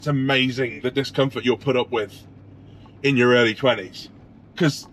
It's amazing the discomfort you'll put up with in your early 20s. Because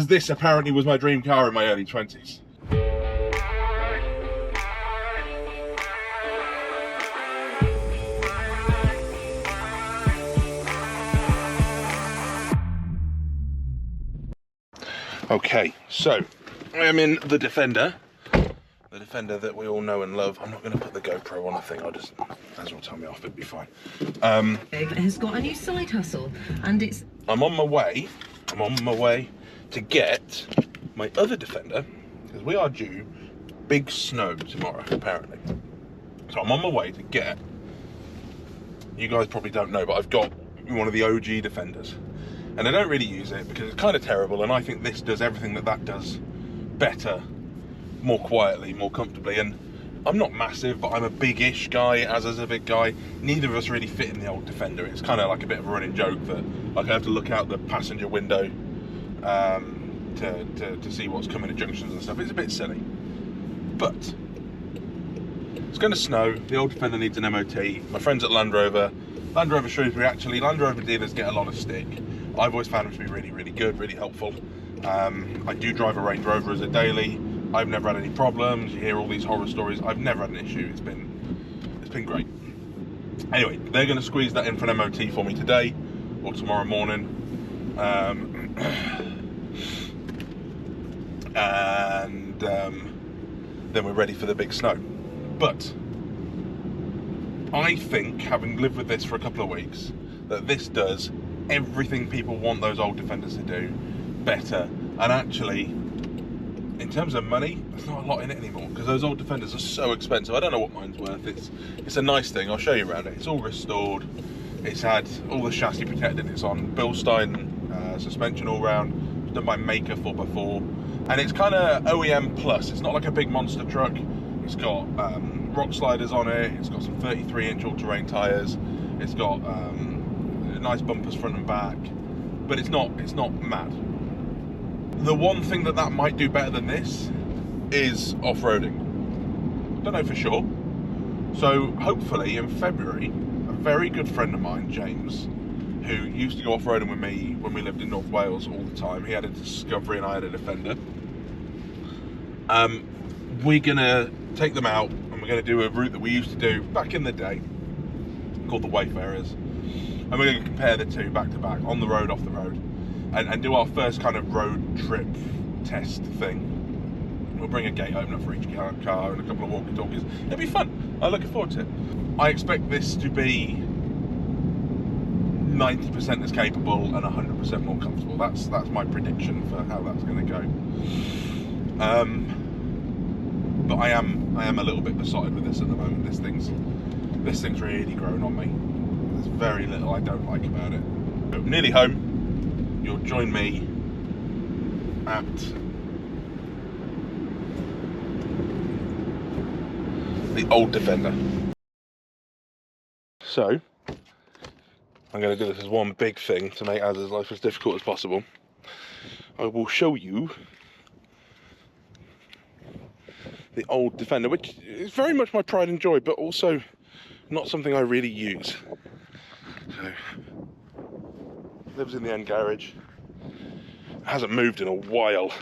this apparently was my dream car in my early 20s. Okay, so I am in the Defender that we all know and love. I'm not going to put the GoPro on. I think I'll just, as will tell me off, it'll be fine. Has got a new side hustle, and it's. I'm on my way to get my other Defender because we are due big snow tomorrow apparently. So I'm on my way to get. You guys probably don't know, but I've got one of the OG Defenders. And I don't really use it because it's kind of terrible, and I think this does everything that does better, more quietly, more comfortably. And I'm not massive, but I'm a big-ish guy, as is a big guy. Neither of us really fit in the old Defender. It's kind of like a bit of a running joke that like I have to look out the passenger window to see what's coming at junctions and stuff. It's a bit silly. But it's going to snow. The old Defender needs an MOT. My friends at Land Rover Shrewsbury, actually, Land Rover dealers get a lot of stick. I've always found them to be really, really good, really helpful. I do drive a Range Rover as a daily. I've never had any problems. You hear all these horror stories. I've never had an issue. It's been great. Anyway, they're going to squeeze that in for an MOT for me today or tomorrow morning. Then we're ready for the big snow. But I think, having lived with this for a couple of weeks, that this does everything people want those old Defenders to do better. And actually, in terms of money, there's not a lot in it anymore because those old Defenders are so expensive. I don't know what mine's worth. It's a nice thing. I'll show you around it. It's all restored. It's had all the chassis protected. It's on Bilstein suspension all round. It's done by Mahker 4x4, and it's kind of OEM plus. It's not like a big monster truck. It's got rock sliders on it. It's got some 33-inch all-terrain tyres. It's got nice bumpers front and back, but it's not mad. The one thing that might do better than this is off-roading. Don't know for sure. So hopefully in February, a very good friend of mine, James, who used to go off-roading with me when we lived in North Wales all the time, he had a Discovery and I had a Defender. We're gonna take them out and we're gonna do a route that we used to do back in the day called the Wayfarers. And we're going to compare the two back to back, on the road, off the road, and do our first kind of road trip test thing. We'll bring a gate opener for each car and a couple of walkie-talkies. It'll be fun. I'm looking forward to it. I expect this to be 90% as capable and 100% more comfortable. That's my prediction for how that's going to go. But I am a little bit besotted with this at the moment. This thing's really grown on me. There's very little I don't like about it. So, nearly home. You'll join me at the old Defender. So I'm going to do this as one big thing to make Az's life as difficult as possible. I will show you the old Defender, which is very much my pride and joy, but also not something I really use. So, lives in the end garage. Hasn't moved in a while.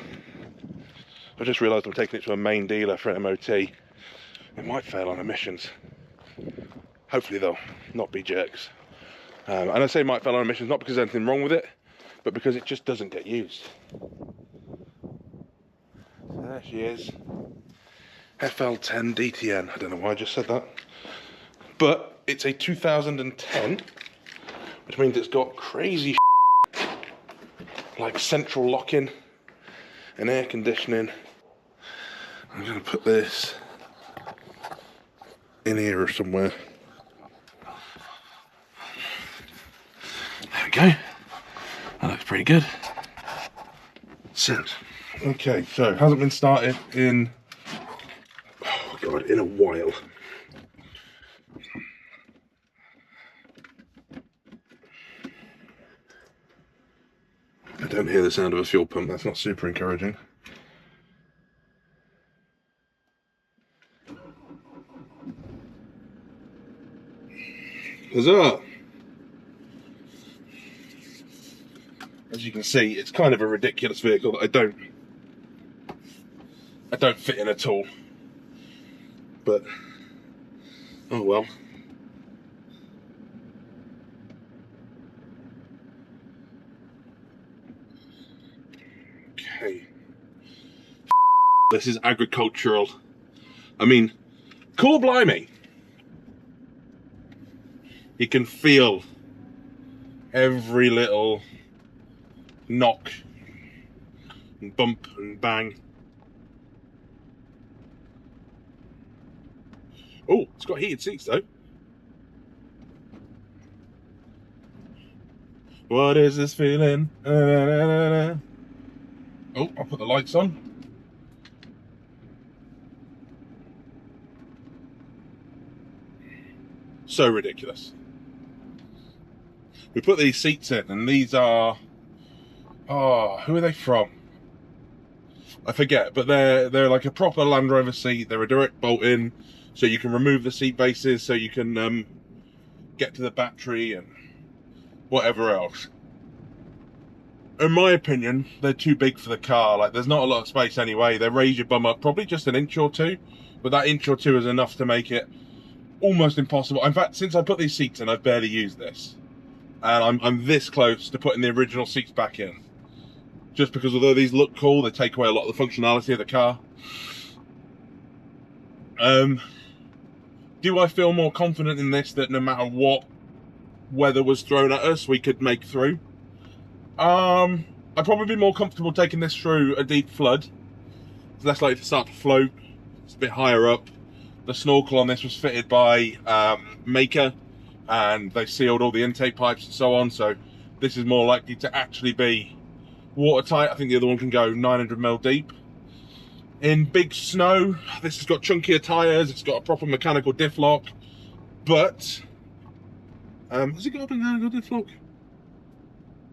I just realised I'm taking it to a main dealer for an MOT. It might fail on emissions. Hopefully they'll not be jerks. And I say might fail on emissions not because there's anything wrong with it, but because it just doesn't get used. So there she is. FL10 DTN. I don't know why I just said that. But it's a 2010, which means it's got crazy like central locking and air conditioning. I'm going to put this in here or somewhere. There we go. That looks pretty good. Set. Okay, so hasn't been started in, oh God, in a while. I don't hear the sound of a fuel pump. That's not super encouraging. Huzzah! As you can see, it's kind of a ridiculous vehicle that I don't fit in at all. But oh well. Okay. This is agricultural. I mean, cool blimey. You can feel every little knock and bump and bang. Oh, it's got heated seats though. What is this feeling? Oh, I'll put the lights on. So ridiculous. We put these seats in, and these are, oh, who are they from? I forget, but they're like a proper Land Rover seat. They're a direct bolt in, so you can remove the seat bases, so you can get to the battery and whatever else. In my opinion, they're too big for the car. Like, there's not a lot of space anyway. They raise your bum up probably just an inch or two, but that inch or two is enough to make it almost impossible. In fact, since I put these seats in, I've barely used this. And I'm this close to putting the original seats back in. Just because although these look cool, they take away a lot of the functionality of the car. Do I feel more confident in this that no matter what weather was thrown at us, we could make through? I'd probably be more comfortable taking this through a deep flood. It's less likely to start to float. It's a bit higher up. The snorkel on this was fitted by Mahker, and they sealed all the intake pipes and so on, so this is more likely to actually be watertight. I think the other one can go 900mm deep. In big snow, this has got chunkier tyres, it's got a proper mechanical diff lock, but has it got a mechanical diff lock?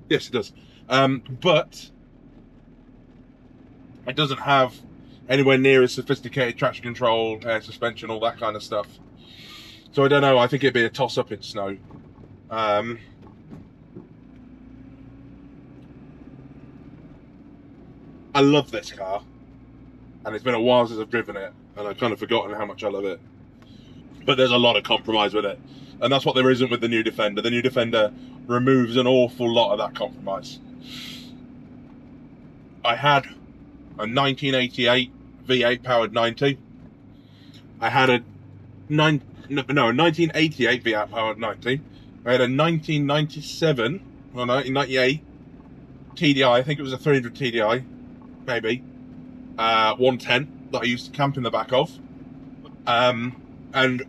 Yes, it does. But it doesn't have anywhere near as sophisticated traction control, air suspension, all that kind of stuff. So I don't know, I think it'd be a toss-up in snow. I love this car, and it's been a while since I've driven it, and I've kind of forgotten how much I love it. But there's a lot of compromise with it, and that's what there isn't with the new Defender. The new Defender removes an awful lot of that compromise. I had a 1988 V8 powered 90. I had a 1988 V8 powered 90. I had a 1997 or 1998 TDI. I think it was a 300 TDI, maybe 110 that I used to camp in the back of. And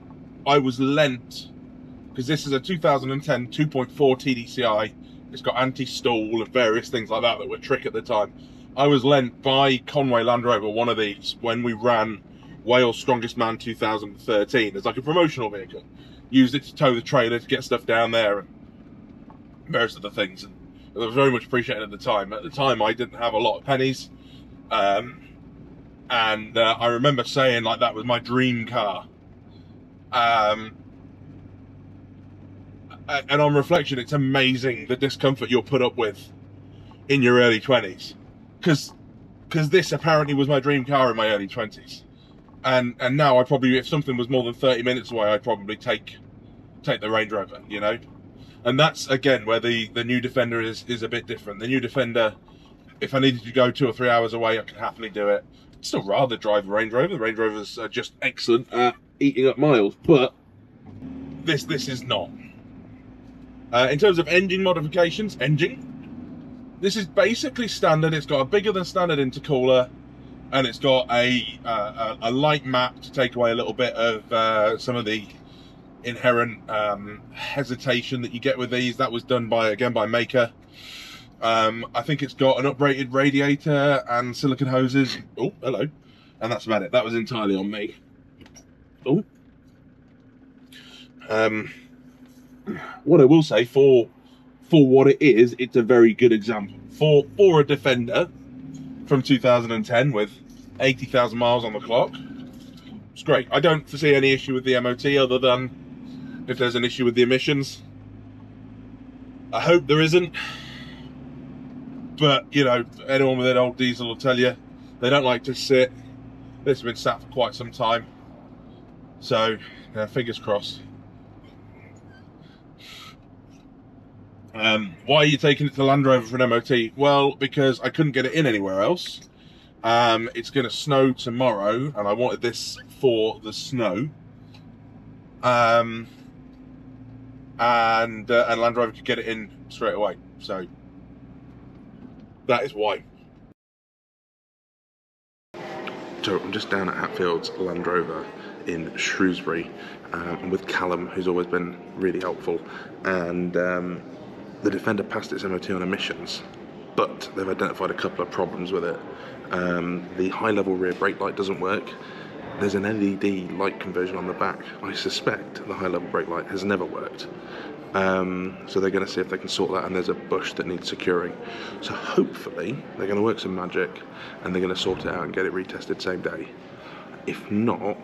I was lent, because this is a 2010 2.4 TDCi. It's got anti-stall and various things like that that were trick at the time. I was lent by Conway Land Rover one of these when we ran Wales Strongest Man 2013 as like a promotional vehicle. Used it to tow the trailer to get stuff down there and various other things. And it was very much appreciated at the time. At the time, I didn't have a lot of pennies. And I remember saying like that was my dream car. And on reflection, it's amazing the discomfort you'll put up with in your early 20s. Because this apparently was my dream car in my early 20s. And now I probably, if something was more than 30 minutes away, I'd probably take the Range Rover, you know? And that's, again, where the new Defender is a bit different. The new Defender, if I needed to go 2 or 3 hours away, I could happily do it. I'd still rather drive the Range Rover. The Range Rovers are just excellent at eating up miles, but this is not. In terms of engine modifications, this is basically standard. It's got a bigger than standard intercooler, and it's got a light map to take away a little bit of some of the inherent hesitation that you get with these. That was done by Mahker. I think it's got an uprated radiator and silicone hoses. Oh, hello. And that's about it. That was entirely on me. Oh. What I will say, for what it is, it's a very good example. For a Defender from 2010 with 80,000 miles on the clock, it's great. I don't foresee any issue with the MOT other than if there's an issue with the emissions. I hope there isn't. But, you know, anyone with an old diesel will tell you, they don't like to sit. This has been sat for quite some time. So, fingers crossed. Why are you taking it to Land Rover for an MOT? Well, because I couldn't get it in anywhere else. It's going to snow tomorrow, and I wanted this for the snow. And Land Rover could get it in straight away. So that is why. So I'm just down at Hatfield's Land Rover in Shrewsbury, with Callum, who's always been really helpful, and the Defender passed its MOT on emissions, but they've identified a couple of problems with it. The high-level rear brake light doesn't work. There's an LED light conversion on the back. I suspect the high-level brake light has never worked. So they're going to see if they can sort that, and there's a bush that needs securing. So hopefully they're going to work some magic and they're going to sort it out and get it retested same day. If not,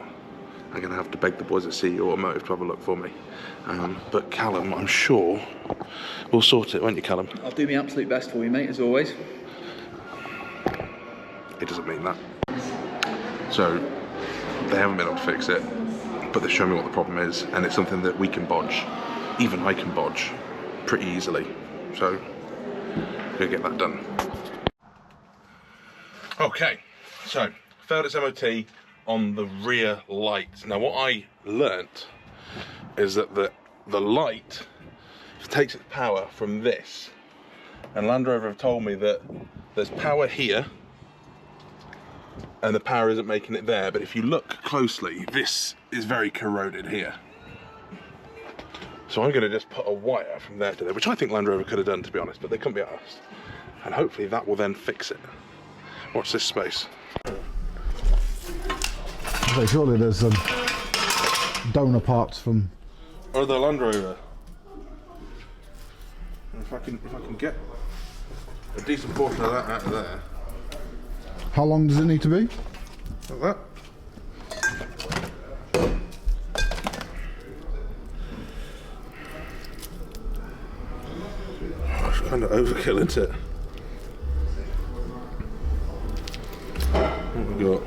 I'm going to have to beg the boys at CE Automotive to have a look for me. But Callum, I'm sure, will sort it, won't you, Callum? I'll do my absolute best for you, mate, as always. It doesn't mean that. So, they haven't been able to fix it, but they've shown me what the problem is, and it's something that we can bodge. Even I can bodge pretty easily. So, we're going to get that done. Okay, so, failed its MOT on the rear light. Now, what I learnt is that the light takes its power from this, and Land Rover have told me that there's power here and the power isn't making it there, but if you look closely, this is very corroded here. So I'm going to just put a wire from there to there, which I think Land Rover could have done, to be honest, but they couldn't be asked, and hopefully that will then fix it. Watch this space. So surely there's some donor parts from... Or the Land Rover. If I can get a decent portion of that out of there. How long does it need to be? Like that. Oh, it's kind of overkill, isn't it? What have we got?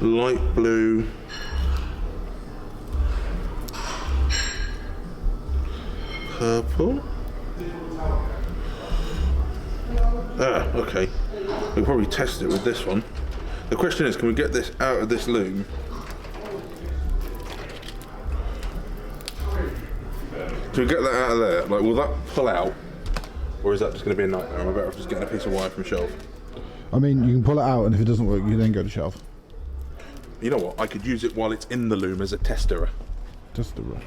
Light blue, purple. Ah, okay. We can probably test it with this one. The question is, can we get this out of this loom? Do we get that out of there? Like, will that pull out? Or is that just going to be a nightmare? Am I better off just getting a piece of wire from shelf? I mean, you can pull it out, and if it doesn't work, you then go to shelf. You know what? I could use it while it's in the loom as a tester. Just a rough.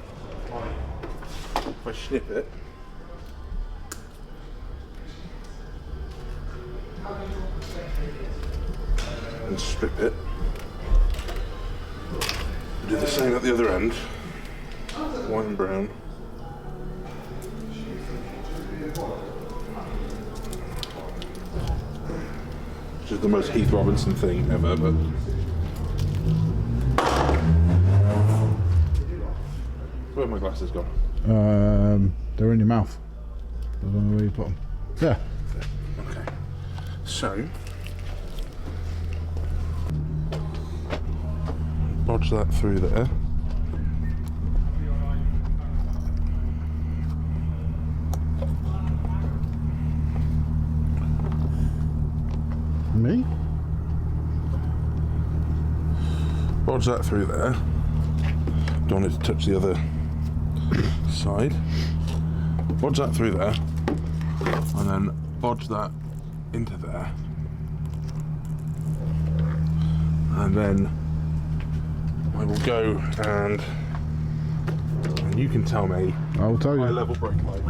If I snip it. And strip it. Do the same at the other end. White and brown. Which is the most Heath Robinson thing ever, but... Where have my glasses gone? They're in your mouth. I don't know where you put them. Yeah. Okay. So, bodge that through there. Me? Bodge that through there. Don't want it to touch the other side. Bodge that through there, and then bodge that into there, and then I will go and you can tell me. I'll tell you. High level brake light.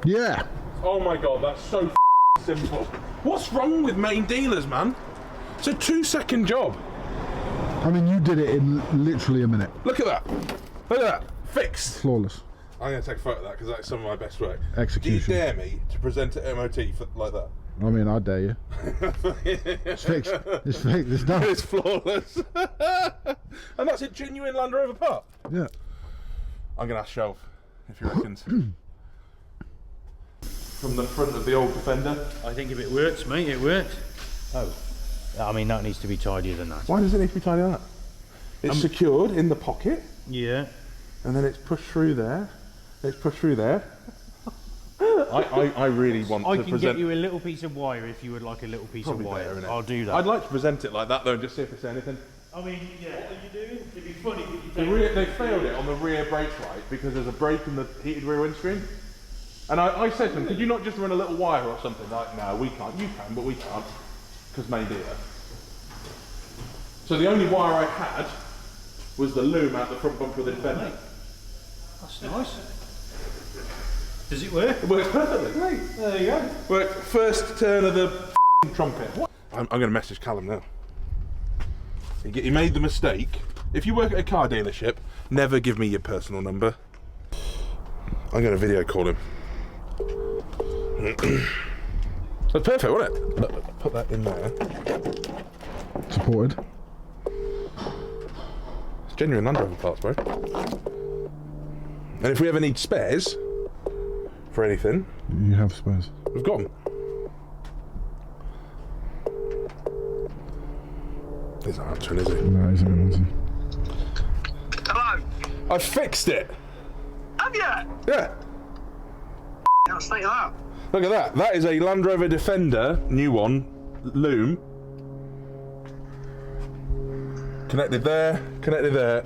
Yeah. Oh my god, that's so simple. What's wrong with main dealers, man? It's a 2-second job. I mean, you did it in literally a minute. Look at that. Look at that. Fixed. Flawless. I'm going to take a photo of that because that's some of my best work. Execution. Do you dare me to present at MOT like that? I mean, I dare you. It's fixed. It's fixed. It's done. It's flawless. And that's a genuine Land Rover part. Yeah. I'm going to ask Shelf if he reckons. From the front of the old Defender. I think if it works, mate, it works. Oh. I mean, that needs to be tidier than that. Why does it need to be tidy like that? It's secured in the pocket. Yeah. And then it's pushed through there. It's pushed through there. I really want to present... I can get you a little piece of wire if you would like a little piece Probably of wire. better, innit? I'll do that. I'd like to present it like that though and just see if they say anything. I mean, yeah, what are you doing? It'd be funny if you They failed it on the rear brake light because there's a break in the heated rear windscreen. And I said to them, could you not just run a little wire or something? Like, no, we can't. You can, but we can't. Because main dealer. So the only wire I had was the loom out the front bumper of the Defender. That's nice. Does it work? It works perfectly. Great. There you go. Worked first turn of the trumpet. I'm going to message Callum now. He made the mistake. If you work at a car dealership, never give me your personal number. I'm going to video call him. That's perfect, wasn't it? Look, put that in there. Supported. It's genuine Land Rover parts, bro. And if we ever need spares for anything, You have spares. we've got them. He's not answering, is he? No, he's not answering. Hello. I fixed it. Have you? Yeah. I'll state that. Look at that. That is a Land Rover Defender, new one, loom. Connected there,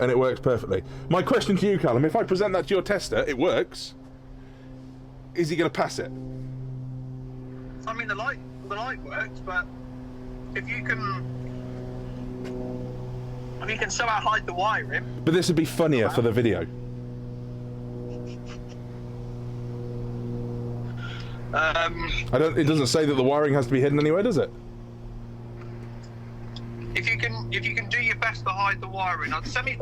and it works perfectly. My question to you, Callum, if I present that to your tester, it works. Is he going to pass it? I mean, the light works, but if you can somehow hide the wiring. But this would be funnier for the video. It doesn't say that the wiring has to be hidden anyway, does it? If you can do your best to hide the wiring, send me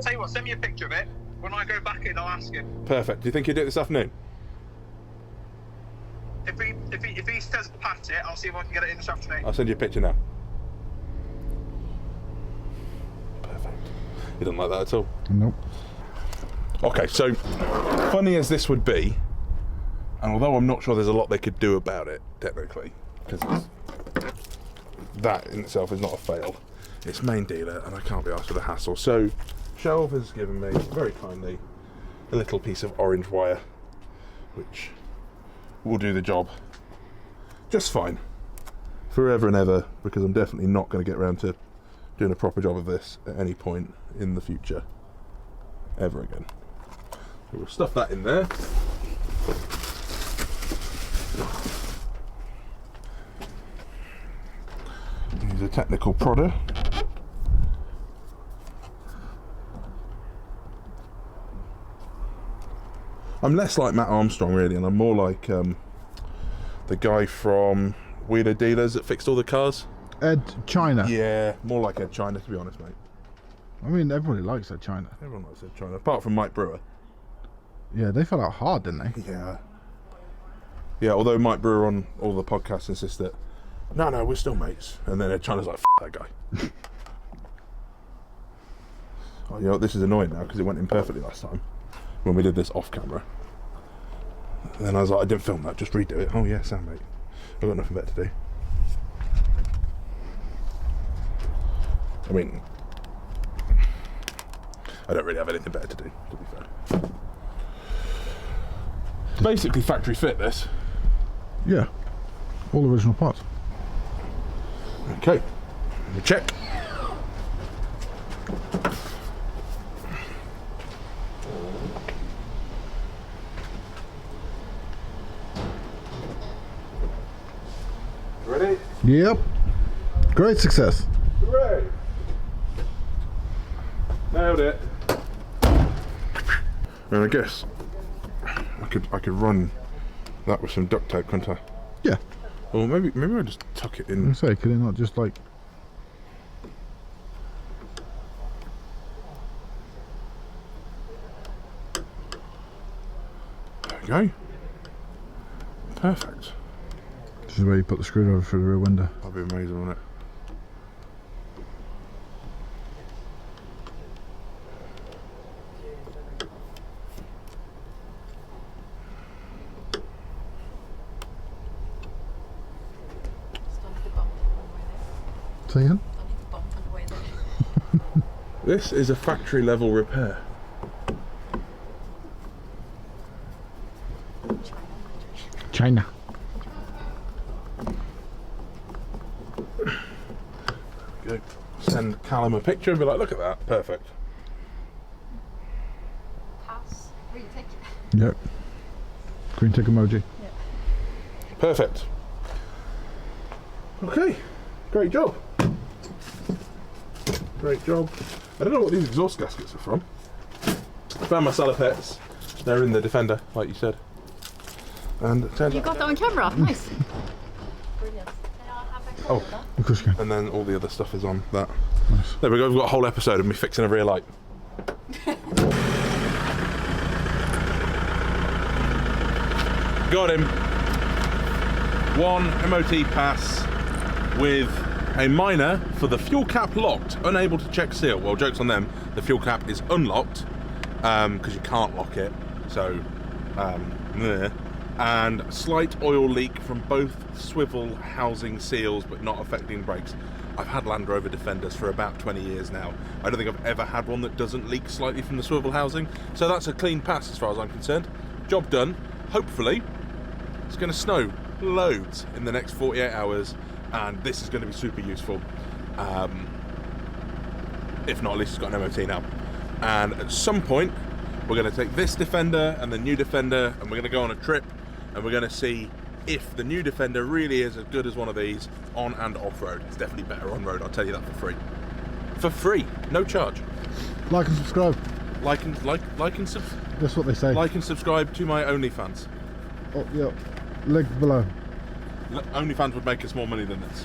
a picture of it. When I go back in, I'll ask him. Perfect. Do you think he'll do it this afternoon? If he says pat it, I'll see if I can get it in this afternoon. I'll send you a picture now. Perfect. He doesn't like that at all. Nope. Okay, so funny as this would be, and although I'm not sure there's a lot they could do about it, technically, because that in itself is not a fail, it's main dealer and I can't be asked for the hassle. So Shelf has given me, very kindly, a little piece of orange wire, which will do the job just fine, forever and ever, because I'm definitely not going to get around to doing a proper job of this at any point in the future, ever again. So we'll stuff that in there. Use a technical prodder. I'm less like Matt Armstrong really, and I'm more like the guy from Wheeler Dealers that fixed all the cars. Ed China. Yeah, more like Ed China, to be honest, mate. I mean, everybody likes Ed China. Everyone likes Ed China, apart from Mike Brewer. Yeah, they fell out hard, didn't they? Yeah. Yeah, although Mike Brewer on all the podcasts insists that, no, we're still mates. And then Ed China's like, F that guy. Oh, you know what, this is annoying now because it went in perfectly last time when we did this off camera. And then I was like, I didn't film that, just redo it. Oh yeah, Sam, mate. I've got nothing better to do. I mean, I don't really have anything better to do, to be fair. Basically factory fit this. Yeah. All original parts. Okay, we check. Ready? Yep. Great success. Hooray! Nailed it. And I guess I could run that with some duct tape, couldn't I? Yeah. Or maybe I just tuck it in. I say, could it not just like? There we go. Perfect. This is where you put the screwdriver through the rear window. That'd be amazing, wouldn't it? Say again? This is a factory level repair. China. Go. Send Callum a picture and be like, look at that, perfect. Pass. Green tick. Yep. Green tick emoji. Perfect. Okay, great job. Great job. I don't know what these exhaust gaskets are from. I found my salopettes. They're in the Defender, like you said. And it turns You out- got that on camera. Nice. Brilliant. Oh, Of course you can. and then all the other stuff is on that. Nice. There we go, we've got a whole episode of me fixing a rear light. Got him. One MOT pass with a minor for the fuel cap locked, unable to check seal. Well, joke's on them, the fuel cap is unlocked because you can't lock it. So, meh. And slight oil leak from both swivel housing seals, but not affecting brakes. I've had Land Rover Defenders for about 20 years now. I don't think I've ever had one that doesn't leak slightly from the swivel housing. So that's a clean pass as far as I'm concerned. Job done. Hopefully, it's going to snow loads in the next 48 hours, and this is going to be super useful. If not, at least it's got an MOT now. And at some point, we're going to take this Defender and the new Defender, and we're going to go on a trip, and we're going to see if the new Defender really is as good as one of these on and off-road. It's definitely better on-road, I'll tell you that for free. For free, no charge. Like and subscribe. Like and That's what they say. like and subscribe to my OnlyFans. Oh, yeah. Link below. OnlyFans would make us more money than this.